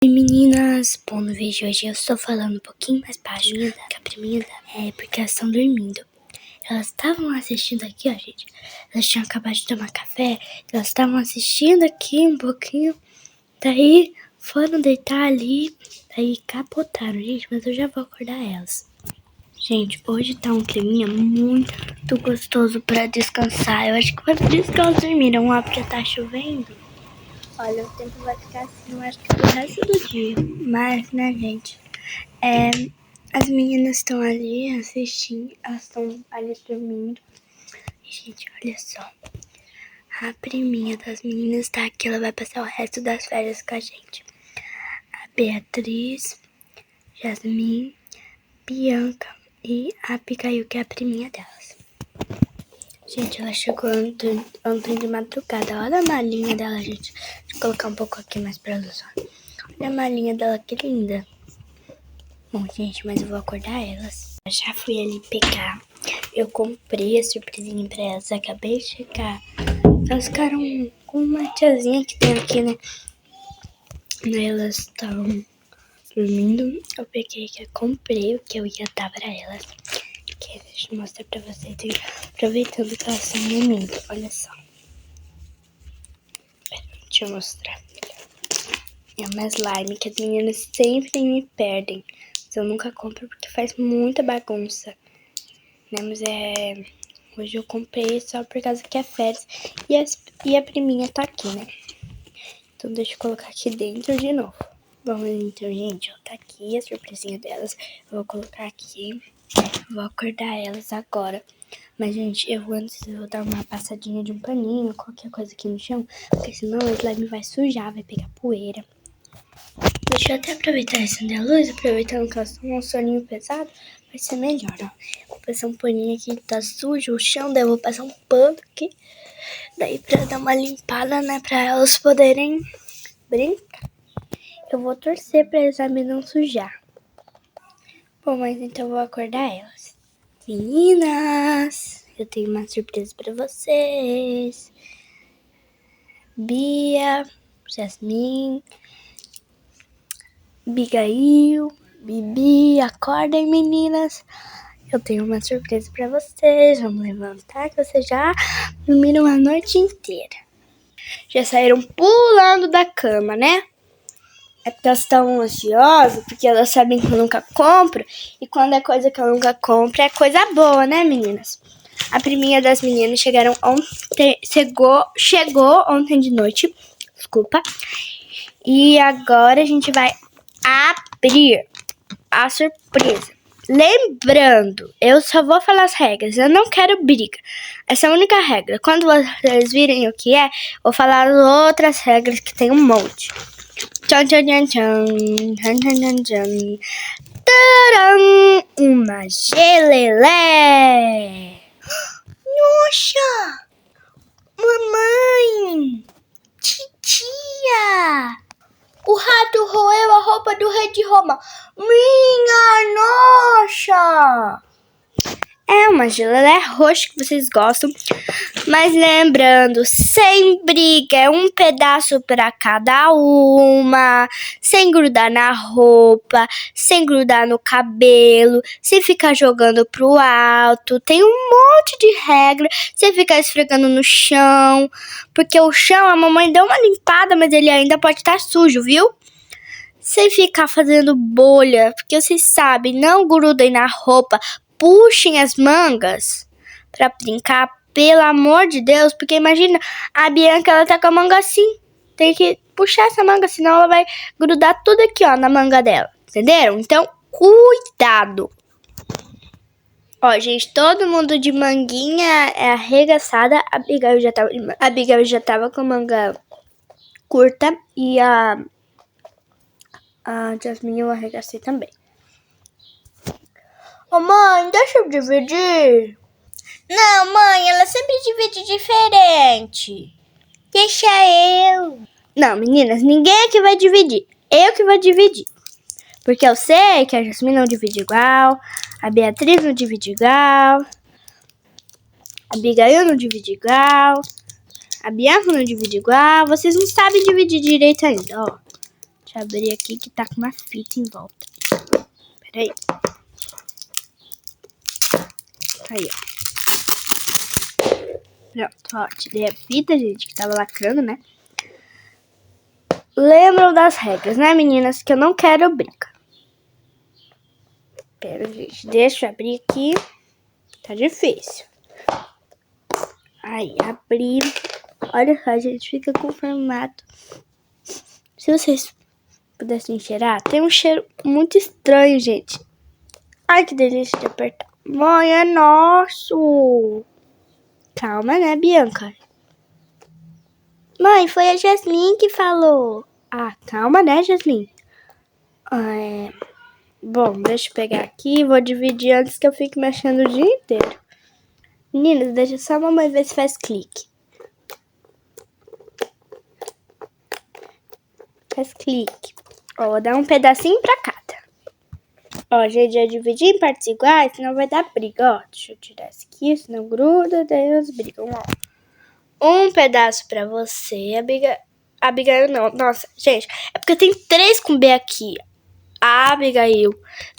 Oi meninas, bom, no vídeo de hoje eu estou falando um pouquinho mais baixo que a priminha é porque elas estão dormindo. Elas estavam assistindo aqui, ó gente, elas tinham acabado de tomar café, elas estavam assistindo aqui um pouquinho, daí foram deitar ali, daí capotaram, gente, mas eu já vou acordar elas. Gente, hoje tá um climinha muito gostoso pra descansar, eu acho que foi por isso que elas dormiram, ó, porque tá chovendo. Olha, o tempo vai ficar assim, eu acho que pro resto do dia. Mas, né, gente? As meninas estão ali assistindo, elas estão ali dormindo. E, gente, olha só. A priminha das meninas tá aqui, ela vai passar o resto das férias com a gente. A Beatriz, Jasmine, Bianca e a Abigail, que é a priminha delas. Gente, ela chegou ontem de madrugada. Olha a malinha dela, gente. Deixa eu colocar um pouco aqui mais pra luz. Olha a malinha dela, que linda. Bom, gente, mas eu vou acordar elas. Eu já fui ali pegar. Eu comprei a surpresinha pra elas. Acabei de chegar. Elas ficaram com uma tiazinha que tem aqui, né? Elas estavam dormindo. Eu peguei que eu comprei o que eu ia dar pra elas. Deixa eu mostrar pra vocês. Aproveitando que elas estão dormindo. Olha só. Deixa eu mostrar. É uma slime que as meninas sempre me perdem. Mas eu nunca compro porque faz muita bagunça. Né? Mas hoje eu comprei só por causa que é férias. E a priminha tá aqui, né? Então deixa eu colocar aqui dentro de novo. Vamos então, gente. Ó, tá aqui a surpresinha delas. Eu vou colocar aqui. Vou acordar elas agora. Mas, gente, eu vou dar uma passadinha de um paninho, qualquer coisa aqui no chão. Porque senão a slime vai sujar, vai pegar poeira. Deixa eu até aproveitar e acender a luz. Aproveitando que elas estão um soninho pesado, vai ser melhor, ó. Vou passar um paninho aqui que tá sujo, o chão. Daí eu vou passar um pano aqui. Daí pra dar uma limpada, né, pra elas poderem brincar. Eu vou torcer pra slime não sujar. Bom, mas então eu vou acordar elas. Meninas, eu tenho uma surpresa pra vocês. Bia, Jasmine, Abigail, Bibi, acordem meninas. Eu tenho uma surpresa pra vocês. Vamos levantar que vocês já dormiram a noite inteira. Já saíram pulando da cama, né? É porque elas estão ansiosas, porque elas sabem que eu nunca compro. E quando é coisa que eu nunca compro, é coisa boa, né, meninas? A priminha das meninas chegou ontem de noite. Desculpa. E agora a gente vai abrir a surpresa. Lembrando, eu só vou falar as regras. Eu não quero briga. Essa é a única regra. Quando vocês virem o que é, vou falar as outras regras que tem um monte. Tchan, tchan, tchan, tchan. Tchan, tchan, tchan, tchan. Tcharam! Uma gelelé! Nossa! Mamãe! Titia! O rato roeu a roupa do rei de Roma. Minha nossa! É uma gelelé roxa que vocês gostam. Mas lembrando, sem briga, é um pedaço para cada uma. Sem grudar na roupa, sem grudar no cabelo, sem ficar jogando pro alto. Tem um monte de regra. Sem ficar esfregando no chão. Porque o chão, a mamãe deu uma limpada, mas ele ainda pode estar sujo, viu? Sem ficar fazendo bolha, porque vocês sabem, não grudem na roupa, puxem as mangas pra brincar, pelo amor de Deus, porque imagina, a Bianca, ela tá com a manga assim, tem que puxar essa manga, senão ela vai grudar tudo aqui, ó, na manga dela, entenderam? Então, cuidado! Ó, gente, todo mundo de manguinha é arregaçada, a Abigail já tava com a manga curta e a Jasmine eu arregacei também. Ô mãe, deixa eu dividir. Não, mãe, ela sempre divide diferente. Deixa eu. Não, meninas, ninguém aqui vai dividir. Eu que vou dividir. Porque eu sei que a Jasmine não divide igual, a Beatriz não divide igual, a Abigail não divide igual, a Bianca não divide igual. Vocês não sabem dividir direito ainda, ó. Deixa eu abrir aqui que tá com uma fita em volta. Peraí. Aí, ó. Pronto, ó. Tirei a fita, gente, que tava lacrando, né? Lembram das regras, né, meninas? Que eu não quero briga. Pera, gente. Deixa eu abrir aqui. Tá difícil. Aí, abri. Olha só, gente. Fica com o formato. Se vocês pudessem cheirar, tem um cheiro muito estranho, gente. Ai, que delícia de apertar. Mãe, é nosso. Calma, né, Bianca? Mãe, foi a Jasmine que falou. Ah, calma, né, Jasmine? Bom, deixa eu pegar aqui. Vou dividir antes que eu fique mexendo o dia inteiro. Meninas, deixa só a mamãe ver se faz clique. Faz clique. Ó, vou dar um pedacinho pra cada. Ó, gente, já dividi em partes iguais, senão vai dar briga, ó. Deixa eu tirar esse aqui, senão gruda, daí elas brigam, ó. Um pedaço pra você, Abigail não. Nossa, gente, é porque tem 3 com B aqui. Abigail,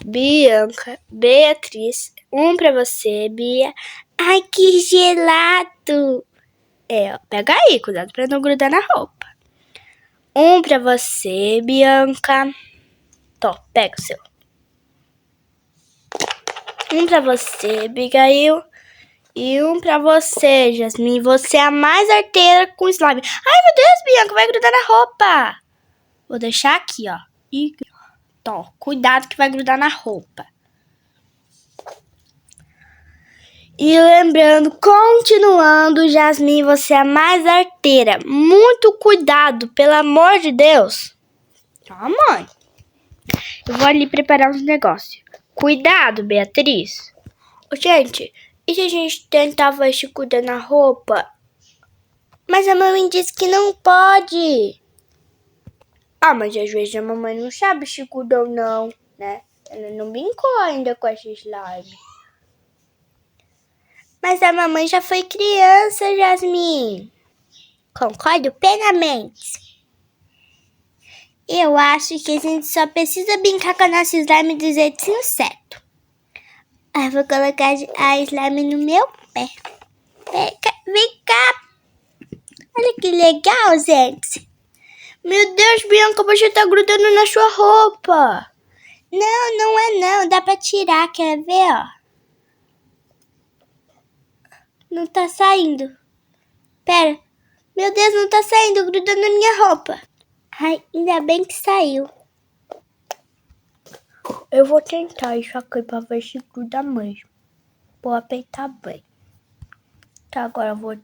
Bianca, Beatriz. Um pra você, Bia. Ai, que gelado. Ó, pega aí, cuidado pra não grudar na roupa. Um pra você, Bianca. Tó, pega o seu. Um pra você, Abigail. E um pra você, Jasmine. Você é a mais arteira com slime. Ai, meu Deus, Bianca, vai grudar na roupa. Vou deixar aqui, ó. E, tó, cuidado que vai grudar na roupa. E lembrando, continuando, Jasmine, você é a mais arteira. Muito cuidado, pelo amor de Deus. Tá, mãe? Eu vou ali preparar uns negócios. Cuidado, Beatriz. Gente, e se a gente tentava escudar na roupa? Mas a mamãe disse que não pode. Ah, mas às vezes a mamãe não sabe se cuidou ou não, né? Ela não brincou ainda com esse slime. Mas a mamãe já foi criança, Jasmine. Concordo plenamente. Eu acho que a gente só precisa brincar com a nossa slime do jeitinho certo. Aí eu vou colocar a slime no meu pé. Vem cá. Olha que legal, gente. Meu Deus, Bianca, você tá grudando na sua roupa. Não, não é não. Dá pra tirar, quer ver, ó? Não tá saindo. Pera. Meu Deus, não tá saindo, grudando na minha roupa. Ai, ainda bem que saiu. Eu vou tentar isso aqui pra ver se gruda mesmo. Vou apertar bem. Tá, agora eu vou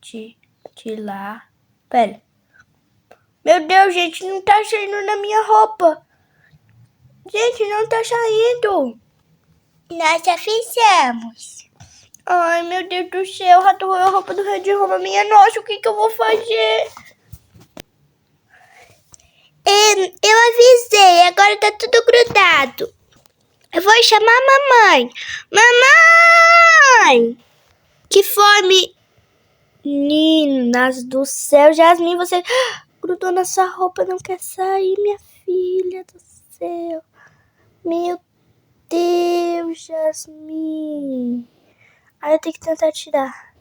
tirar. Pera. Meu Deus, gente, não tá saindo na minha roupa. Gente, não tá saindo. Nós já fizemos. Ai, meu Deus do céu, ratou a roupa do Red Roma. Minha nossa, o que eu vou fazer? Eu avisei, agora tá tudo grudado. Eu vou chamar a mamãe. Mamãe! Que fome! Meninas do céu, Jasmine, você grudou na sua roupa, não quer sair, minha filha do céu. Meu Deus, Jasmine. Aí eu tenho que tentar tirar.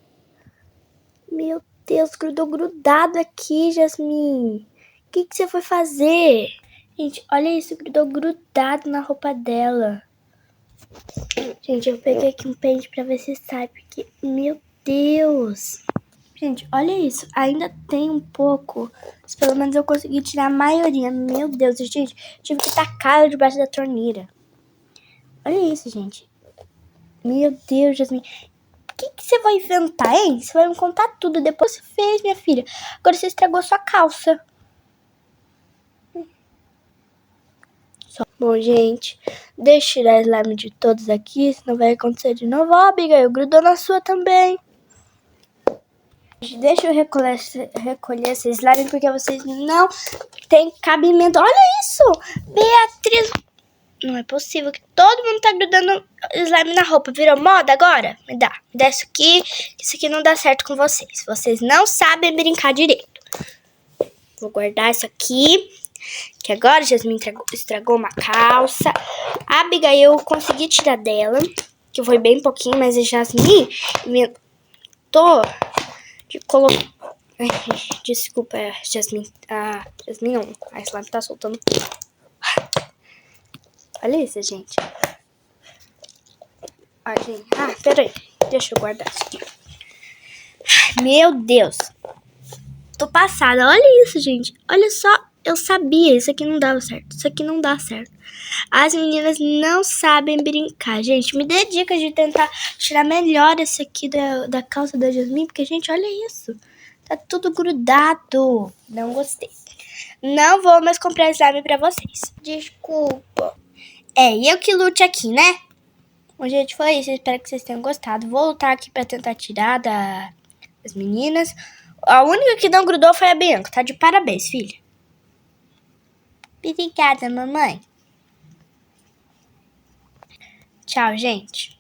Meu Deus, grudou grudado aqui, Jasmine. O que você foi fazer? Gente, olha isso, grudou grudado na roupa dela. Gente, eu peguei aqui um pente pra ver se sai, porque, meu Deus. Gente, olha isso, ainda tem um pouco, mas pelo menos eu consegui tirar a maioria. Meu Deus, gente, tive que tacar ela debaixo da torneira. Olha isso, gente. Meu Deus, Jasmine. O que você vai inventar, hein? Você vai me contar tudo. Depois você fez, minha filha. Agora você estragou sua calça. Bom, gente, deixa eu tirar slime de todos aqui, senão vai acontecer de novo. Ó, Abigail, grudou na sua também. Deixa eu recolher esse slime, porque vocês não têm cabimento. Olha isso! Beatriz... Não é possível que todo mundo tá grudando slime na roupa. Virou moda agora? Me dá isso aqui. Isso aqui não dá certo com vocês. Vocês não sabem brincar direito. Vou guardar isso aqui. Que agora a Jasmine estragou uma calça. A Abigail eu consegui tirar dela, que foi bem pouquinho, mas a Jasmine inventou de colocar... Desculpa, Jasmine. A Jasmine não. A slime tá soltando. Olha isso, gente. Ai, gente. Ah, peraí. Deixa eu guardar isso aqui. Meu Deus. Tô passada. Olha isso, gente. Olha só. Eu sabia. Isso aqui não dava certo. Isso aqui não dá certo. As meninas não sabem brincar. Gente, me dê dicas de tentar tirar melhor esse aqui da calça da Jasmine. Porque, gente, olha isso. Tá tudo grudado. Não gostei. Não vou mais comprar slime pra vocês. Desculpa. Eu que lute aqui, né? Bom, gente, foi isso. Espero que vocês tenham gostado. Vou lutar aqui pra tentar tirar das meninas. A única que não grudou foi a Bianca. Tá de parabéns, filha. Obrigada, mamãe. Tchau, gente.